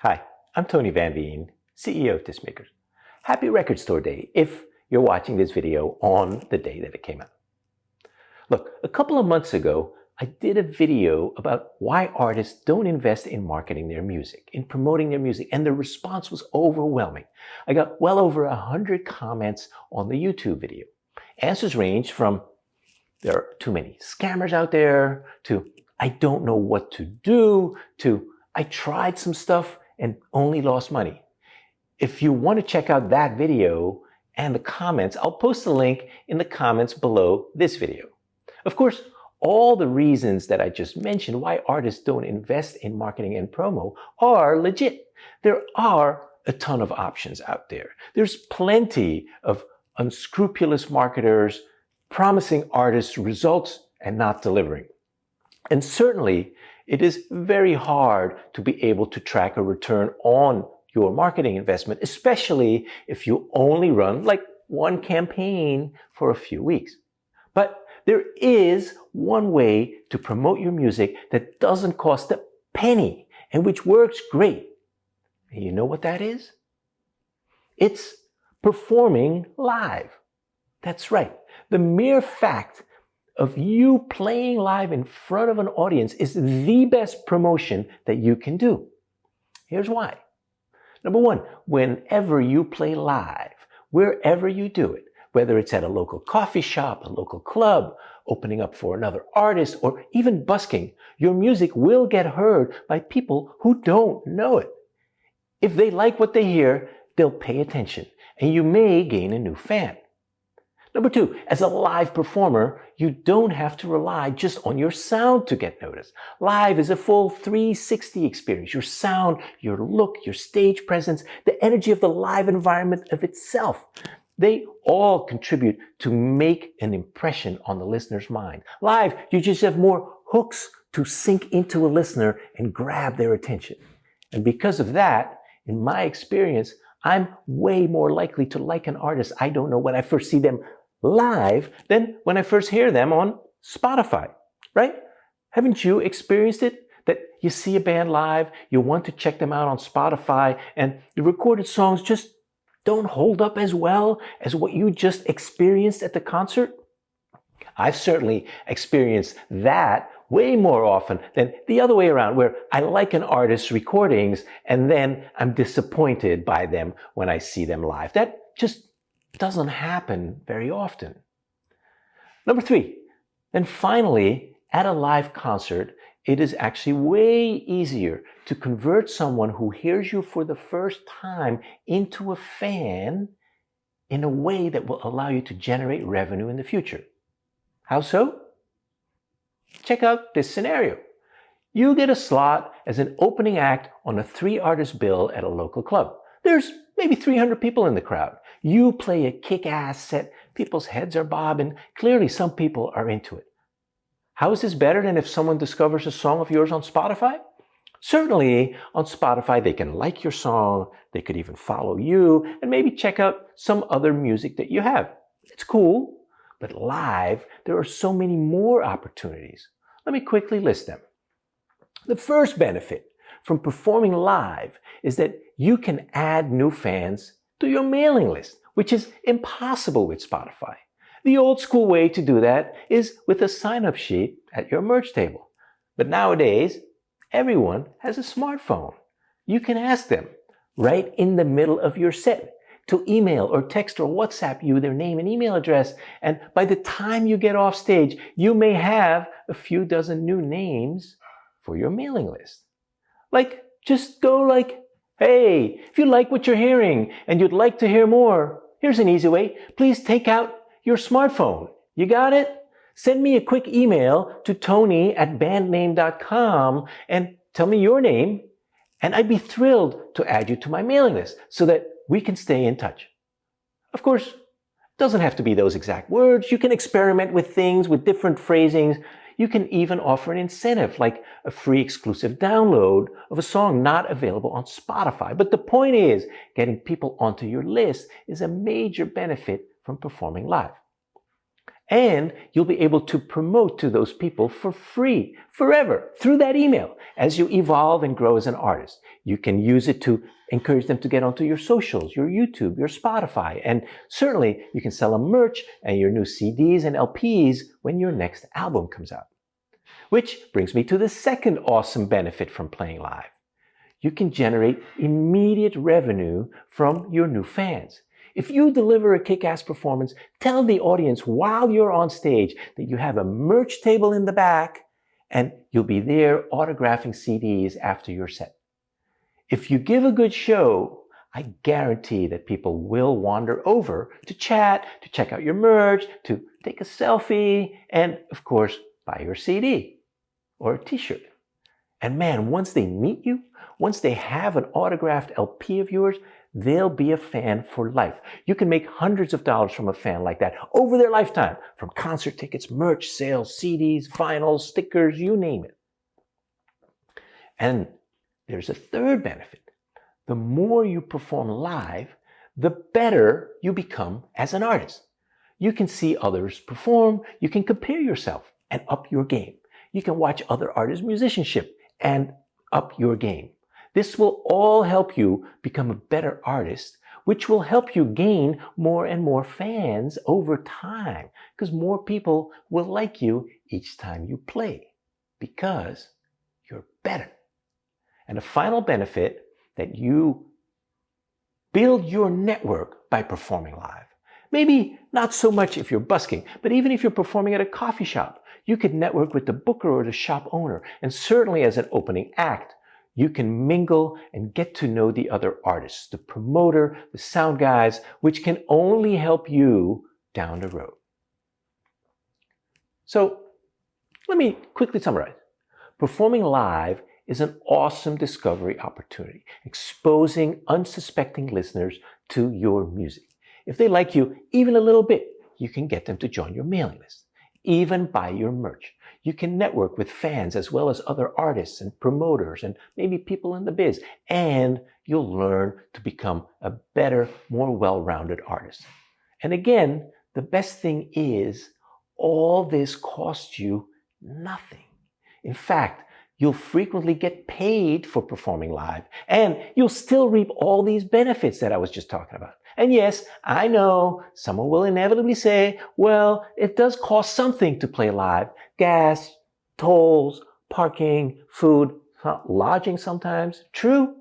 Hi, I'm Tony Van Veen, CEO of Discmakers. Happy Record Store Day if you're watching this video on the day that it came out. Look, a couple of months ago, I did a video about why artists don't invest in marketing their music, in promoting their music, and the response was overwhelming. I got well over 100 comments on the YouTube video. Answers ranged from, there are too many scammers out there, to, I don't know what to do, to, I tried some stuff and only lost money. If you want to check out that video and the comments, I'll post a link in the comments below this video. Of course, all the reasons that I just mentioned why artists don't invest in marketing and promo are legit. There are a ton of options out there. There's plenty of unscrupulous marketers promising artists results and not delivering. And certainly, it is very hard to be able to track a return on your marketing investment, especially if you only run like one campaign for a few weeks. But there is one way to promote your music that doesn't cost a penny and which works great. And you know what that is? It's performing live. That's right. The mere fact of you playing live in front of an audience is the best promotion that you can do. Here's why. Number one, whenever you play live, wherever you do it, whether it's at a local coffee shop, a local club, opening up for another artist, or even busking, your music will get heard by people who don't know it. If they like what they hear, they'll pay attention, and you may gain a new fan. Number two, as a live performer, you don't have to rely just on your sound to get noticed. Live is a full 360 experience. Your sound, your look, your stage presence, the energy of the live environment of itself. They all contribute to make an impression on the listener's mind. Live, you just have more hooks to sink into a listener and grab their attention. And because of that, in my experience, I'm way more likely to like an artist I don't know when I first see them live than when I first hear them on Spotify, right? Haven't you experienced it? That you see a band live, you want to check them out on Spotify, and the recorded songs just don't hold up as well as what you just experienced at the concert? I've certainly experienced that way more often than the other way around, where I like an artist's recordings and then I'm disappointed by them when I see them live. That just doesn't happen very often. Number three, then finally, at a live concert, it is actually way easier to convert someone who hears you for the first time into a fan in a way that will allow you to generate revenue in the future. How so? Check out this scenario. You get a slot as an opening act on a 3-artist bill at a local club. There's maybe 300 people in the crowd. You play a kick-ass set, people's heads are bobbing, clearly some people are into it. How is this better than if someone discovers a song of yours on Spotify? Certainly, on Spotify, they can like your song, they could even follow you, and maybe check out some other music that you have. It's cool, but live, there are so many more opportunities. Let me quickly list them. The first benefit from performing live is that you can add new fans to your mailing list, which is impossible with Spotify. The old school way to do that is with a sign-up sheet at your merch table. But nowadays, everyone has a smartphone. You can ask them right in the middle of your set to email or text or WhatsApp you their name and email address. And by the time you get off stage, you may have a few dozen new names for your mailing list. Like, just go like, hey, if you like what you're hearing and you'd like to hear more, here's an easy way. Please take out your smartphone. You got it? Send me a quick email to tony@bandname.com and tell me your name, and I'd be thrilled to add you to my mailing list so that we can stay in touch. Of course, it doesn't have to be those exact words. You can experiment with things, with different phrasings. You can even offer an incentive, like a free exclusive download of a song not available on Spotify. But the point is, getting people onto your list is a major benefit from performing live. And you'll be able to promote to those people for free, forever, through that email as you evolve and grow as an artist. You can use it to encourage them to get onto your socials, your YouTube, your Spotify, and certainly you can sell them merch and your new CDs and LPs when your next album comes out. Which brings me to the second awesome benefit from playing live. You can generate immediate revenue from your new fans. If you deliver a kick-ass performance, tell the audience while you're on stage that you have a merch table in the back and you'll be there autographing CDs after your set. If you give a good show, I guarantee that people will wander over to chat, to check out your merch, to take a selfie, and of course, buy your CD or a t-shirt. And man, once they meet you, once they have an autographed LP of yours, they'll be a fan for life. You can make hundreds of dollars from a fan like that over their lifetime, from concert tickets, merch, sales, CDs, vinyls, stickers, you name it. And there's a third benefit. The more you perform live, the better you become as an artist. You can see others perform, you can compare yourself and up your game. You can watch other artists' musicianship and up your game. This will all help you become a better artist, which will help you gain more and more fans over time, because more people will like you each time you play, because you're better. And the final benefit, that you build your network by performing live. Maybe not so much if you're busking, but even if you're performing at a coffee shop, you could network with the booker or the shop owner, and certainly as an opening act, you can mingle and get to know the other artists, the promoter, the sound guys, which can only help you down the road. So let me quickly summarize. Performing live is an awesome discovery opportunity, exposing unsuspecting listeners to your music. If they like you even a little bit, you can get them to join your mailing list, even buy your merch. You can network with fans as well as other artists and promoters and maybe people in the biz, and you'll learn to become a better, more well-rounded artist. And again, the best thing is all this costs you nothing. In fact, you'll frequently get paid for performing live, and you'll still reap all these benefits that I was just talking about. And yes, I know someone will inevitably say, well, it does cost something to play live. Gas, tolls, parking, food, lodging sometimes. True,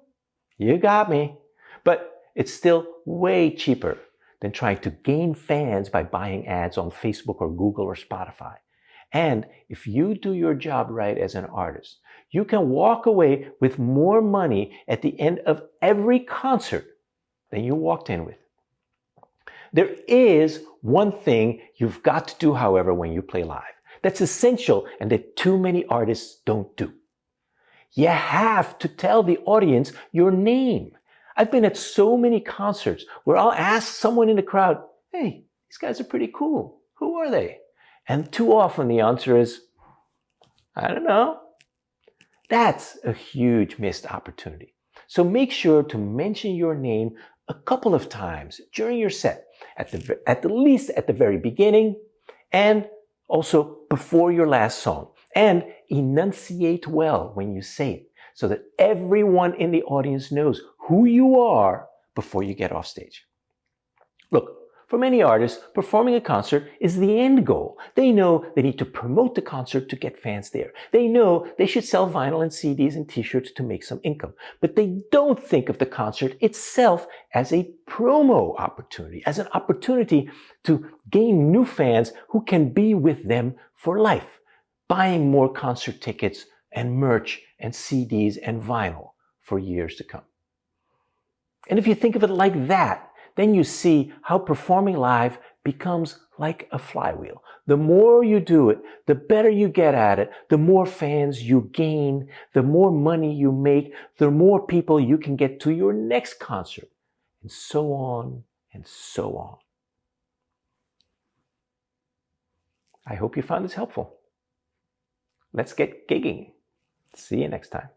you got me. But it's still way cheaper than trying to gain fans by buying ads on Facebook or Google or Spotify. And if you do your job right as an artist, you can walk away with more money at the end of every concert than you walked in with. There is one thing you've got to do, however, when you play live. That's essential and that too many artists don't do. You have to tell the audience your name. I've been at so many concerts where I'll ask someone in the crowd, hey, these guys are pretty cool. Who are they? And too often the answer is, I don't know. That's a huge missed opportunity. So make sure to mention your name a couple of times during your set, at the least at the very beginning, and also before your last song. And enunciate well when you say it, so that everyone in the audience knows who you are before you get off stage. Look, for many artists, performing a concert is the end goal. They know they need to promote the concert to get fans there. They know they should sell vinyl and CDs and t-shirts to make some income. But they don't think of the concert itself as a promo opportunity, as an opportunity to gain new fans who can be with them for life, buying more concert tickets and merch and CDs and vinyl for years to come. And if you think of it like that, then you see how performing live becomes like a flywheel. The more you do it, the better you get at it, the more fans you gain, the more money you make, the more people you can get to your next concert, and so on and so on. I hope you found this helpful. Let's get gigging. See you next time.